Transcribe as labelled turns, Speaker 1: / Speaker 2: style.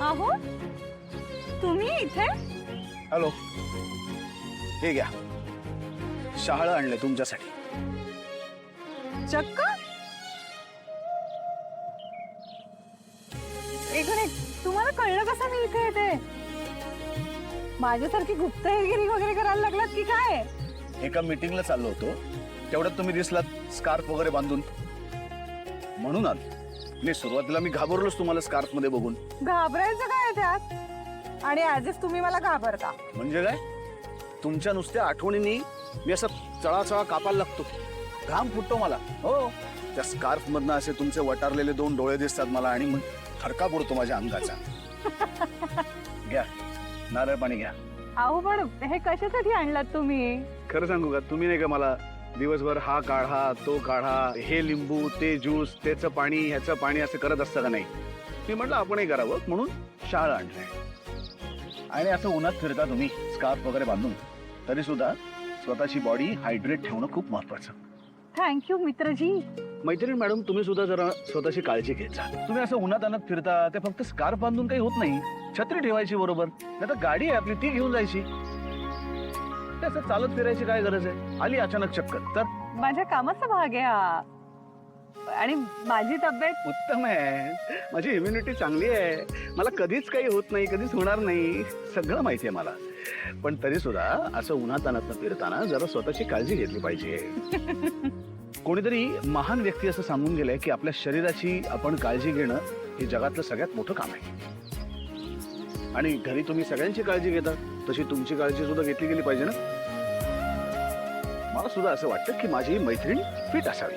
Speaker 1: अहो तुम्ही इथे?
Speaker 2: हॅलो, हे घ्या, शहाळं आणले तुमच्यासाठी.
Speaker 1: चक्क? एक मिनिट, तुम्हाला कळलं कसं मी इथे येते? माझ्यासारखी गुप्तहेरगिरी वगैरे करायला लागलात की काय?
Speaker 2: एका मीटिंगला चाललो होतो, तेवढ्यात तुम्ही दिसलात स्कार्फ वगैरे बांधून, म्हणून आलो. मी सुरुवातीला घाबरलोच तुम्हाला स्कार्फ मध्ये बघून.
Speaker 1: घाबरायचं काय त्यात? आणि आजच तुम्ही मला घाबरता
Speaker 2: म्हणजे काय? तुमच्या नुसत्या आठवणींनी मी असं चळाचळा कापायला लागतो, घाम फुटतो मला. हो, त्या स्कार्फ मधनं असे तुमचे वटारलेले 2 डोळे दिसतात मला, आणि मग थरका पडतो माझ्या अंगाचा. घ्या, नारळ पाणी घ्या.
Speaker 1: अहो पण हे कशासाठी आणलात तुम्ही?
Speaker 2: खरं सांगू का, तुम्ही नाही का मला दिवसभर हा काढा तो काढा, हे लिंबू ते ज्यूस त्याचं पाणी ह्याचं पाणी असं करत असतं का नाही? मी म्हटलं आपणही करावं म्हणून शहाळं आणलंय. आणि असं उन्हात फिरता तुम्ही स्कार्फ वगैरे बांधून, तरी सुद्धा स्वतःची बॉडी हायड्रेट ठेवणं खूप महत्वाचं.
Speaker 1: थँक्यू मित्रजी.
Speaker 2: मैत्रीण मॅडम, तुम्ही सुद्धा जरा स्वतःची काळजी घेत जा. तुम्ही असं उन्हात आणत फिरता, ते फक्त स्कार्फ बांधून काही होत नाही. छत्री ठेवायची बरोबर, नाही तर गाडी आहे आपली ती घेऊन जायची. ते असं चालत फिरायची काय गरज आहे? आली अचानक चक्कर तर?
Speaker 1: माझ्या कामाचा भाग आहे हा. आणि माझी तब्येत
Speaker 2: उत्तम आहे, माझी इम्युनिटी चांगली आहे, मला कधीच काही होत नाही, कधीच होणार नाही, सगळं माहिती आहे मला. पण तरी सुद्धा असं उन्हात आणत फिरताना जरा स्वतःची काळजी घेतली पाहिजे. कोणीतरी महान व्यक्ती असं सांगून गेलंय की आपल्या शरीराची आपण काळजी घेणं हे जगातलं सगळ्यात मोठं काम आहे. आणि घरी तुम्ही सगळ्यांची काळजी घेता, तशी तुमची काळजी सुद्धा घेतली गेली पाहिजे ना. मला सुद्धा असं वाटतं की माझी मैत्रीण फिट असावी.